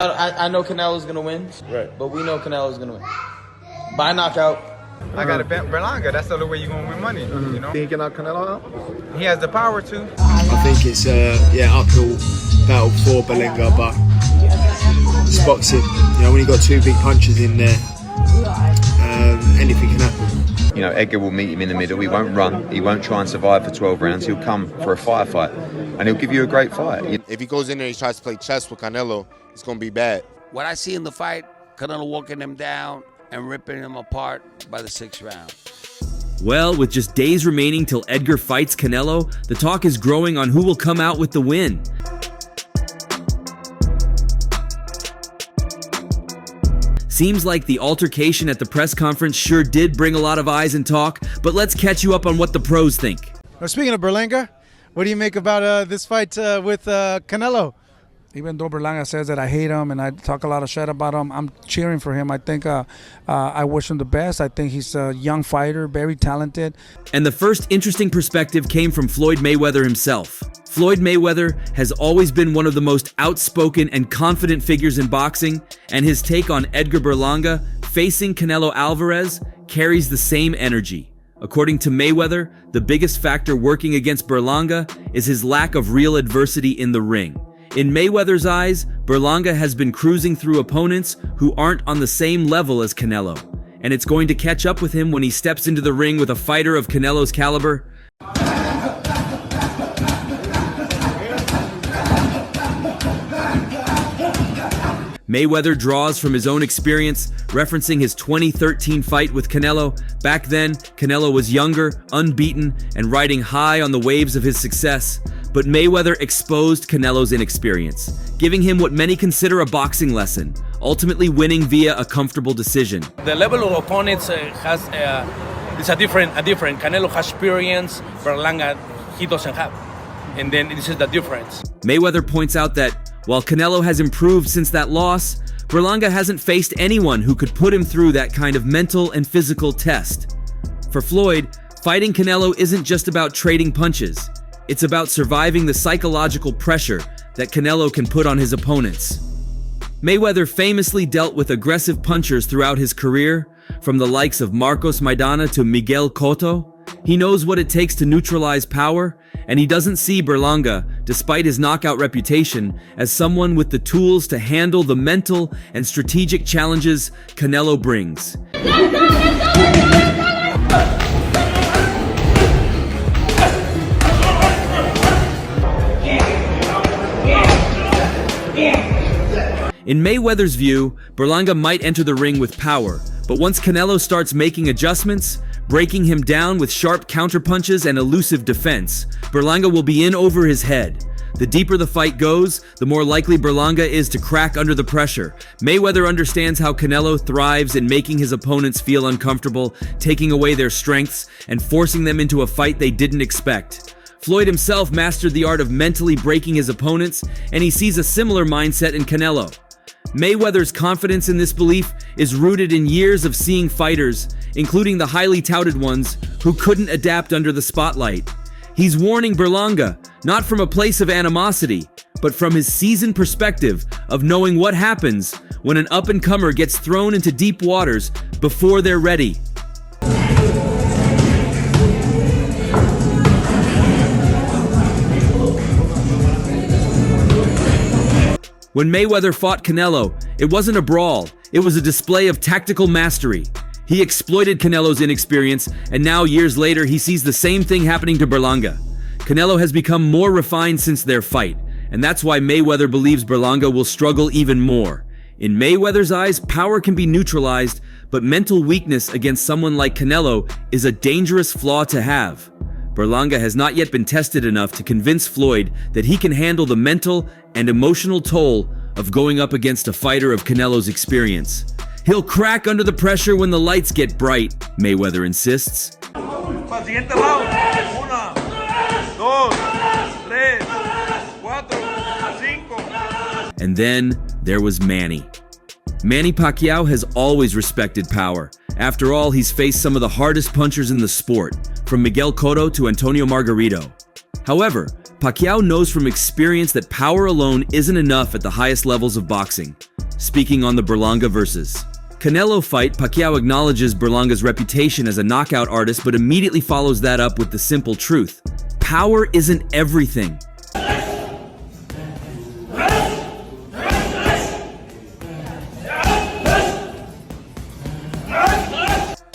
I know Canelo's gonna win, right? But we know Canelo's gonna win by knockout. I got to bet Berlanga. That's the only way you're gonna win money. You know. Think he can knock Canelo out? He has the power to. I think it's uphill battle for Berlanga, but it's boxing. You know, when you got two big punches in there, anything can happen. You know, Edgar will meet him in the middle. He won't run. He won't try and survive for 12 rounds. He'll come for a firefight, and he'll give you a great fight. If he goes in there and he tries to play chess with Canelo, it's going to be bad. What I see in the fight, Canelo walking him down and ripping him apart by the 6th round. Well, with just days remaining till Edgar fights Canelo, the talk is growing on who will come out with the win. Seems like the altercation at the press conference sure did bring a lot of eyes and talk, but let's catch you up on what the pros think. Now, speaking of Berlanga, what do you make about this fight with Canelo? Even though Berlanga says that I hate him and I talk a lot of shit about him, I'm cheering for him. I think I wish him the best. I think he's a young fighter, very talented. And the first interesting perspective came from Floyd Mayweather himself. Floyd Mayweather has always been one of the most outspoken and confident figures in boxing, and his take on Edgar Berlanga facing Canelo Alvarez carries the same energy. According to Mayweather, the biggest factor working against Berlanga is his lack of real adversity in the ring. In Mayweather's eyes, Berlanga has been cruising through opponents who aren't on the same level as Canelo, and it's going to catch up with him when he steps into the ring with a fighter of Canelo's caliber. Mayweather draws from his own experience, referencing his 2013 fight with Canelo. Back then, Canelo was younger, unbeaten, and riding high on the waves of his success. But Mayweather exposed Canelo's inexperience, giving him what many consider a boxing lesson, ultimately winning via a comfortable decision. The level of opponents is a different. Canelo has experience, Berlanga he doesn't have, and then this is the difference. Mayweather points out that while Canelo has improved since that loss, Berlanga hasn't faced anyone who could put him through that kind of mental and physical test. For Floyd, fighting Canelo isn't just about trading punches. It's about surviving the psychological pressure that Canelo can put on his opponents. Mayweather famously dealt with aggressive punchers throughout his career, from the likes of Marcos Maidana to Miguel Cotto. He knows what it takes to neutralize power, and he doesn't see Berlanga, despite his knockout reputation, as someone with the tools to handle the mental and strategic challenges Canelo brings. In Mayweather's view, Berlanga might enter the ring with power, but once Canelo starts making adjustments, breaking him down with sharp counterpunches and elusive defense, Berlanga will be in over his head. The deeper the fight goes, the more likely Berlanga is to crack under the pressure. Mayweather understands how Canelo thrives in making his opponents feel uncomfortable, taking away their strengths, and forcing them into a fight they didn't expect. Floyd himself mastered the art of mentally breaking his opponents, and he sees a similar mindset in Canelo. Mayweather's confidence in this belief is rooted in years of seeing fighters, including the highly touted ones, who couldn't adapt under the spotlight. He's warning Berlanga, not from a place of animosity, but from his seasoned perspective of knowing what happens when an up-and-comer gets thrown into deep waters before they're ready. When Mayweather fought Canelo, it wasn't a brawl, it was a display of tactical mastery. He exploited Canelo's inexperience, and now years later he sees the same thing happening to Berlanga. Canelo has become more refined since their fight, and that's why Mayweather believes Berlanga will struggle even more. In Mayweather's eyes, power can be neutralized, but mental weakness against someone like Canelo is a dangerous flaw to have. Berlanga has not yet been tested enough to convince Floyd that he can handle the mental and emotional toll of going up against a fighter of Canelo's experience. He'll crack under the pressure when the lights get bright, Mayweather insists. And then there was Manny. Manny Pacquiao has always respected power. After all, he's faced some of the hardest punchers in the sport, from Miguel Cotto to Antonio Margarito. However, Pacquiao knows from experience that power alone isn't enough at the highest levels of boxing. Speaking on the Berlanga versus Canelo fight, Pacquiao acknowledges Berlanga's reputation as a knockout artist, but immediately follows that up with the simple truth: power isn't everything.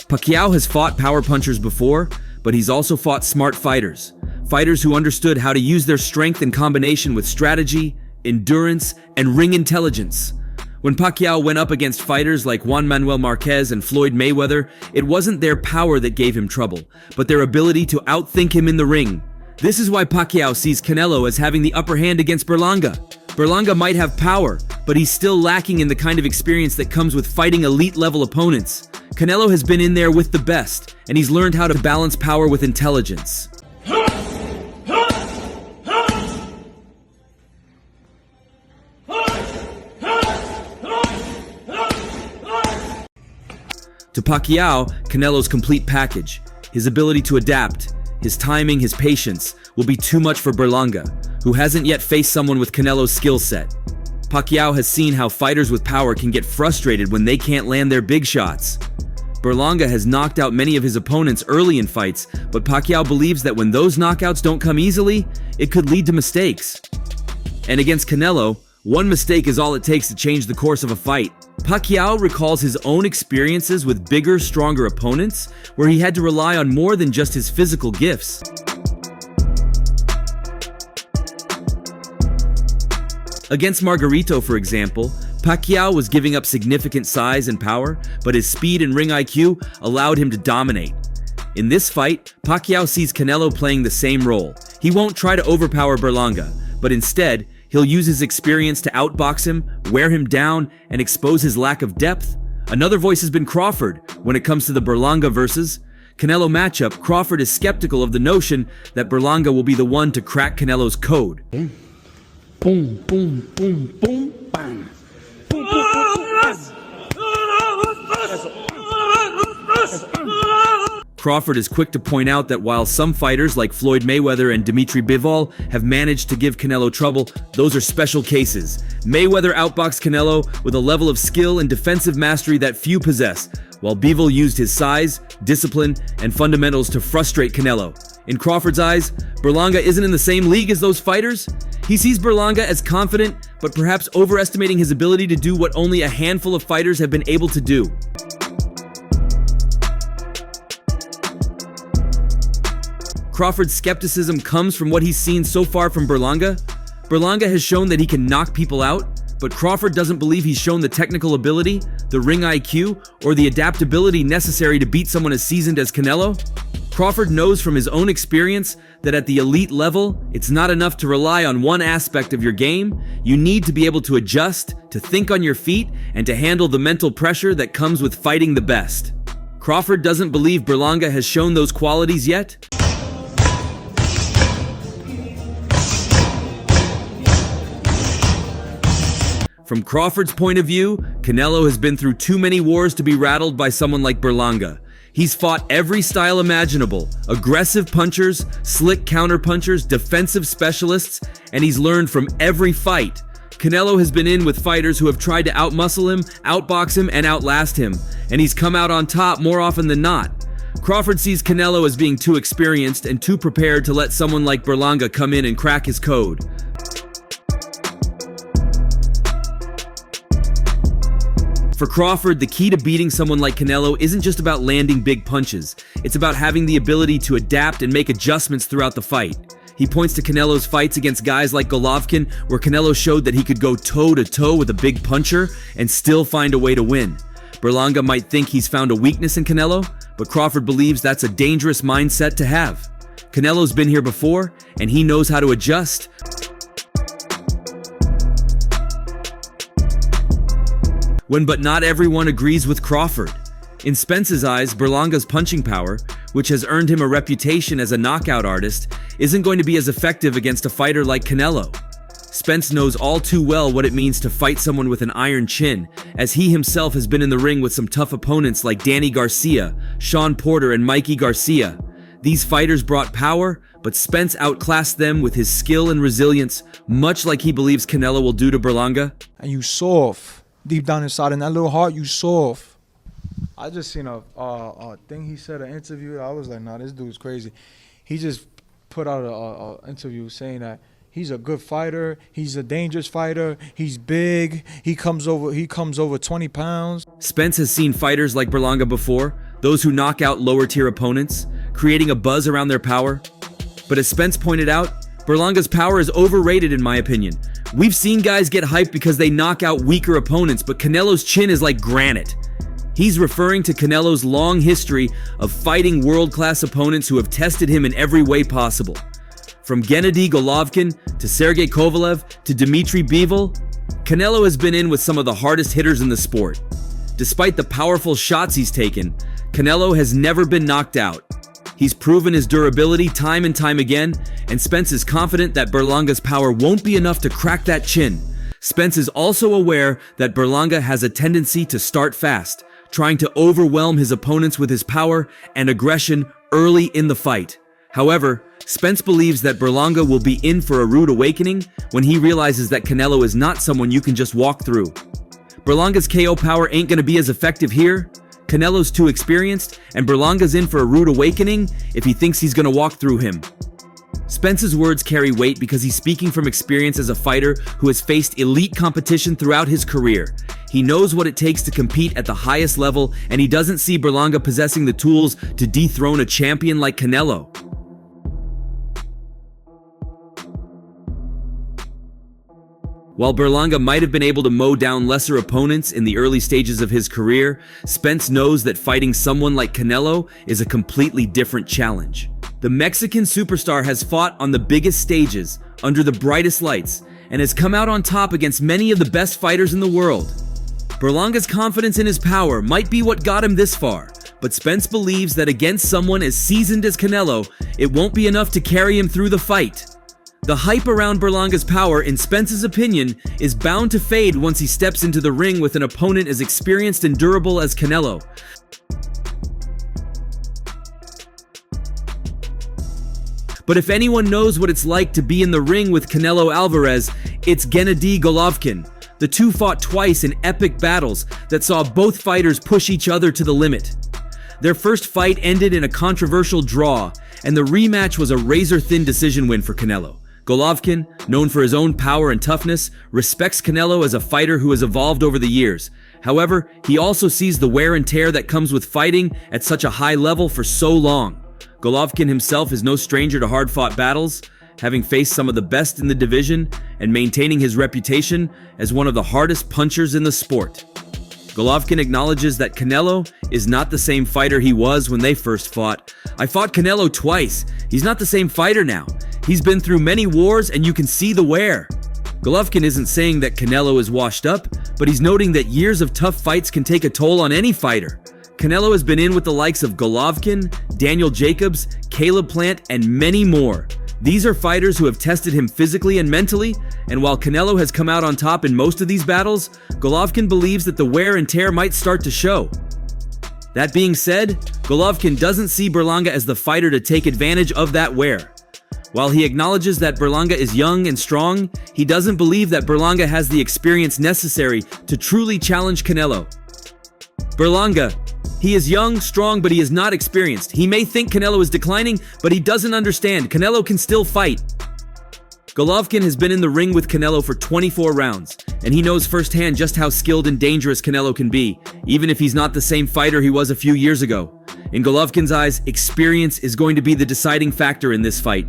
Pacquiao has fought power punchers before, but he's also fought smart fighters. Fighters who understood how to use their strength in combination with strategy, endurance, and ring intelligence. When Pacquiao went up against fighters like Juan Manuel Marquez and Floyd Mayweather, it wasn't their power that gave him trouble, but their ability to outthink him in the ring. This is why Pacquiao sees Canelo as having the upper hand against Berlanga. Berlanga might have power, but he's still lacking in the kind of experience that comes with fighting elite-level opponents. Canelo has been in there with the best, and he's learned how to balance power with intelligence. To Pacquiao, Canelo's complete package, his ability to adapt, his timing, his patience, will be too much for Berlanga, who hasn't yet faced someone with Canelo's skill set. Pacquiao has seen how fighters with power can get frustrated when they can't land their big shots. Berlanga has knocked out many of his opponents early in fights, but Pacquiao believes that when those knockouts don't come easily, it could lead to mistakes. And against Canelo, one mistake is all it takes to change the course of a fight. Pacquiao recalls his own experiences with bigger, stronger opponents, where he had to rely on more than just his physical gifts. Against Margarito, for example, Pacquiao was giving up significant size and power, but his speed and ring IQ allowed him to dominate. In this fight, Pacquiao sees Canelo playing the same role. He won't try to overpower Berlanga, but instead, he'll use his experience to outbox him, wear him down, and expose his lack of depth. Another voice has been Crawford. When it comes to the Berlanga versus Canelo matchup, Crawford is skeptical of the notion that Berlanga will be the one to crack Canelo's code. Boom, boom, boom, boom, bang. Boom, boom, boom, Crawford is quick to point out that while some fighters like Floyd Mayweather and Dimitri Bivol have managed to give Canelo trouble, those are special cases. Mayweather outboxed Canelo with a level of skill and defensive mastery that few possess, while Bivol used his size, discipline, and fundamentals to frustrate Canelo. In Crawford's eyes, Berlanga isn't in the same league as those fighters. He sees Berlanga as confident, but perhaps overestimating his ability to do what only a handful of fighters have been able to do. Crawford's skepticism comes from what he's seen so far from Berlanga. Berlanga has shown that he can knock people out, but Crawford doesn't believe he's shown the technical ability, the ring IQ, or the adaptability necessary to beat someone as seasoned as Canelo. Crawford knows from his own experience that at the elite level, it's not enough to rely on one aspect of your game. You need to be able to adjust, to think on your feet, and to handle the mental pressure that comes with fighting the best. Crawford doesn't believe Berlanga has shown those qualities yet. From Crawford's point of view, Canelo has been through too many wars to be rattled by someone like Berlanga. He's fought every style imaginable: aggressive punchers, slick counter punchers, defensive specialists, and he's learned from every fight. Canelo has been in with fighters who have tried to outmuscle him, outbox him, and outlast him, and he's come out on top more often than not. Crawford sees Canelo as being too experienced and too prepared to let someone like Berlanga come in and crack his code. For Crawford, the key to beating someone like Canelo isn't just about landing big punches. It's about having the ability to adapt and make adjustments throughout the fight. He points to Canelo's fights against guys like Golovkin, where Canelo showed that he could go toe-to-toe with a big puncher and still find a way to win. Berlanga might think he's found a weakness in Canelo, but Crawford believes that's a dangerous mindset to have. Canelo's been here before, and he knows how to adjust. But not everyone agrees with Crawford. In Spence's eyes, Berlanga's punching power, which has earned him a reputation as a knockout artist, isn't going to be as effective against a fighter like Canelo. Spence knows all too well what it means to fight someone with an iron chin, as he himself has been in the ring with some tough opponents like Danny Garcia, Sean Porter, and Mikey Garcia. These fighters brought power, but Spence outclassed them with his skill and resilience, much like he believes Canelo will do to Berlanga. And you soft. Deep down inside, in that little heart, you soft. I just seen a thing he said, an interview. I was like, nah, this dude's crazy. He just put out a interview saying that he's a good fighter. He's a dangerous fighter. He's big. He comes over 20 pounds. Spence has seen fighters like Berlanga before, those who knock out lower-tier opponents, creating a buzz around their power. But as Spence pointed out, Berlanga's power is overrated in my opinion. We've seen guys get hyped because they knock out weaker opponents, but Canelo's chin is like granite. He's referring to Canelo's long history of fighting world-class opponents who have tested him in every way possible. From Gennady Golovkin to Sergey Kovalev to Dmitry Bivol, Canelo has been in with some of the hardest hitters in the sport. Despite the powerful shots he's taken, Canelo has never been knocked out. He's proven his durability time and time again, and Spence is confident that Berlanga's power won't be enough to crack that chin. Spence is also aware that Berlanga has a tendency to start fast, trying to overwhelm his opponents with his power and aggression early in the fight. However, Spence believes that Berlanga will be in for a rude awakening when he realizes that Canelo is not someone you can just walk through. Berlanga's KO power ain't gonna be as effective here. Canelo's too experienced, and Berlanga's in for a rude awakening if he thinks he's gonna walk through him. Spence's words carry weight because he's speaking from experience as a fighter who has faced elite competition throughout his career. He knows what it takes to compete at the highest level, and he doesn't see Berlanga possessing the tools to dethrone a champion like Canelo. While Berlanga might have been able to mow down lesser opponents in the early stages of his career, Spence knows that fighting someone like Canelo is a completely different challenge. The Mexican superstar has fought on the biggest stages, under the brightest lights, and has come out on top against many of the best fighters in the world. Berlanga's confidence in his power might be what got him this far, but Spence believes that against someone as seasoned as Canelo, it won't be enough to carry him through the fight. The hype around Berlanga's power, in Spence's opinion, is bound to fade once he steps into the ring with an opponent as experienced and durable as Canelo. But if anyone knows what it's like to be in the ring with Canelo Alvarez, it's Gennady Golovkin. The two fought twice in epic battles that saw both fighters push each other to the limit. Their first fight ended in a controversial draw, and the rematch was a razor-thin decision win for Canelo. Golovkin, known for his own power and toughness, respects Canelo as a fighter who has evolved over the years. However, he also sees the wear and tear that comes with fighting at such a high level for so long. Golovkin himself is no stranger to hard-fought battles, having faced some of the best in the division and maintaining his reputation as one of the hardest punchers in the sport. Golovkin acknowledges that Canelo is not the same fighter he was when they first fought. "I fought Canelo twice. He's not the same fighter now. He's been through many wars and you can see the wear." Golovkin isn't saying that Canelo is washed up, but he's noting that years of tough fights can take a toll on any fighter. Canelo has been in with the likes of Golovkin, Daniel Jacobs, Caleb Plant, and many more. These are fighters who have tested him physically and mentally, and while Canelo has come out on top in most of these battles, Golovkin believes that the wear and tear might start to show. That being said, Golovkin doesn't see Berlanga as the fighter to take advantage of that wear. While he acknowledges that Berlanga is young and strong, he doesn't believe that Berlanga has the experience necessary to truly challenge Canelo. Berlanga, he is young, strong, but he is not experienced. He may think Canelo is declining, but he doesn't understand. Canelo can still fight. Golovkin has been in the ring with Canelo for 24 rounds, and he knows firsthand just how skilled and dangerous Canelo can be, even if he's not the same fighter he was a few years ago. In Golovkin's eyes, experience is going to be the deciding factor in this fight.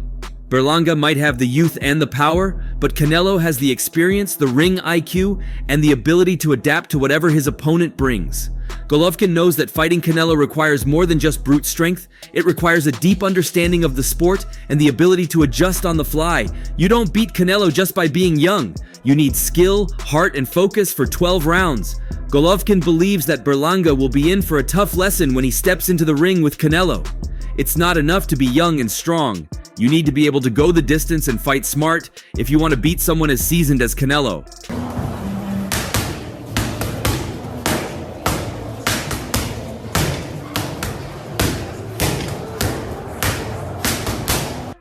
Berlanga might have the youth and the power, but Canelo has the experience, the ring IQ, and the ability to adapt to whatever his opponent brings. Golovkin knows that fighting Canelo requires more than just brute strength. It requires a deep understanding of the sport and the ability to adjust on the fly. You don't beat Canelo just by being young. You need skill, heart, and focus for 12 rounds. Golovkin believes that Berlanga will be in for a tough lesson when he steps into the ring with Canelo. It's not enough to be young and strong. You need to be able to go the distance and fight smart if you want to beat someone as seasoned as Canelo.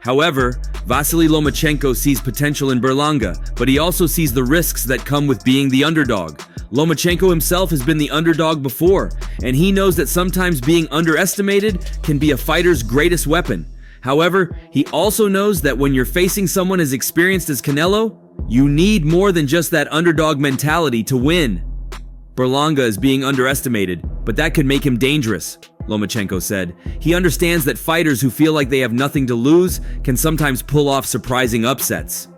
However, Vasily Lomachenko sees potential in Berlanga, but he also sees the risks that come with being the underdog. Lomachenko himself has been the underdog before, and he knows that sometimes being underestimated can be a fighter's greatest weapon. However, he also knows that when you're facing someone as experienced as Canelo, you need more than just that underdog mentality to win. Berlanga is being underestimated, but that could make him dangerous, Lomachenko said. He understands that fighters who feel like they have nothing to lose can sometimes pull off surprising upsets.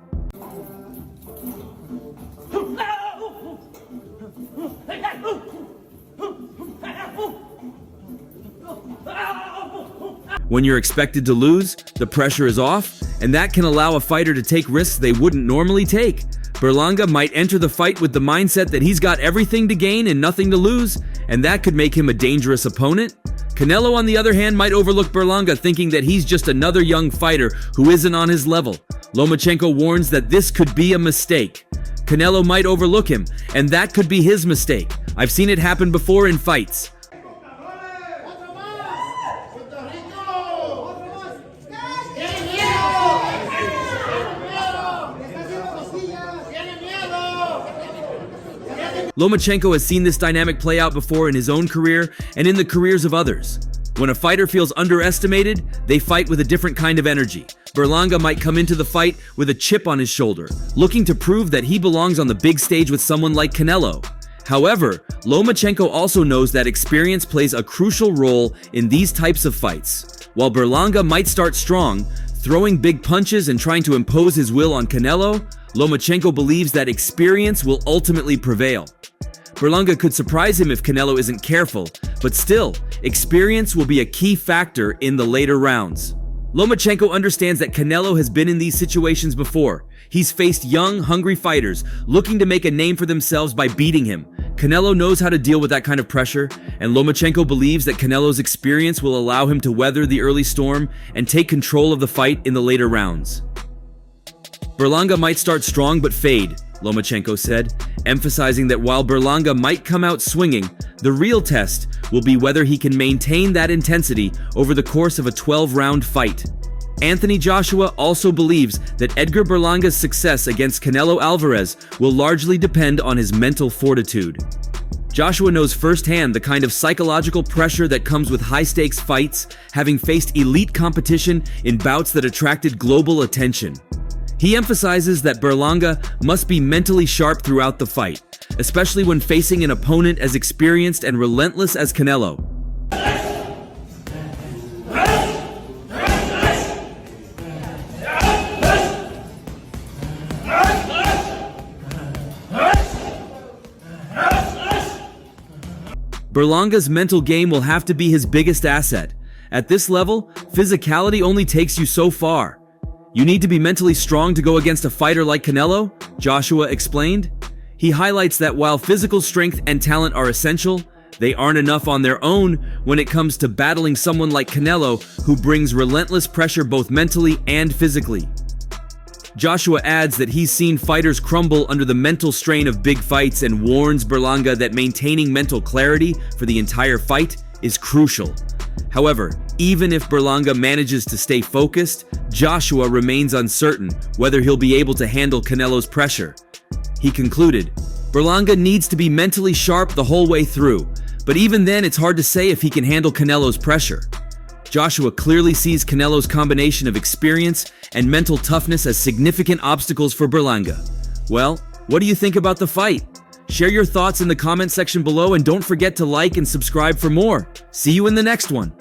When you're expected to lose, the pressure is off, and that can allow a fighter to take risks they wouldn't normally take. Berlanga might enter the fight with the mindset that he's got everything to gain and nothing to lose, and that could make him a dangerous opponent. Canelo, on the other hand, might overlook Berlanga, thinking that he's just another young fighter who isn't on his level. Lomachenko warns that this could be a mistake. Canelo might overlook him, and that could be his mistake. I've seen it happen before in fights. Lomachenko has seen this dynamic play out before in his own career and in the careers of others. When a fighter feels underestimated, they fight with a different kind of energy. Berlanga might come into the fight with a chip on his shoulder, looking to prove that he belongs on the big stage with someone like Canelo. However, Lomachenko also knows that experience plays a crucial role in these types of fights. While Berlanga might start strong, throwing big punches and trying to impose his will on Canelo, Lomachenko believes that experience will ultimately prevail. Berlanga could surprise him if Canelo isn't careful, but still, experience will be a key factor in the later rounds. Lomachenko understands that Canelo has been in these situations before. He's faced young, hungry fighters looking to make a name for themselves by beating him. Canelo knows how to deal with that kind of pressure, and Lomachenko believes that Canelo's experience will allow him to weather the early storm and take control of the fight in the later rounds. Berlanga might start strong but fade, Lomachenko said, emphasizing that while Berlanga might come out swinging, the real test will be whether he can maintain that intensity over the course of a 12-round fight. Anthony Joshua also believes that Edgar Berlanga's success against Canelo Alvarez will largely depend on his mental fortitude. Joshua knows firsthand the kind of psychological pressure that comes with high-stakes fights, having faced elite competition in bouts that attracted global attention. He emphasizes that Berlanga must be mentally sharp throughout the fight, especially when facing an opponent as experienced and relentless as Canelo. Berlanga's mental game will have to be his biggest asset. At this level, physicality only takes you so far. You need to be mentally strong to go against a fighter like Canelo, Joshua explained. He highlights that while physical strength and talent are essential, they aren't enough on their own when it comes to battling someone like Canelo, who brings relentless pressure both mentally and physically. Joshua adds that he's seen fighters crumble under the mental strain of big fights and warns Berlanga that maintaining mental clarity for the entire fight is crucial. However, even if Berlanga manages to stay focused, Joshua remains uncertain whether he'll be able to handle Canelo's pressure. He concluded, Berlanga needs to be mentally sharp the whole way through, but even then it's hard to say if he can handle Canelo's pressure. Joshua clearly sees Canelo's combination of experience and mental toughness as significant obstacles for Berlanga. Well, what do you think about the fight? Share your thoughts in the comment section below and don't forget to like and subscribe for more. See you in the next one.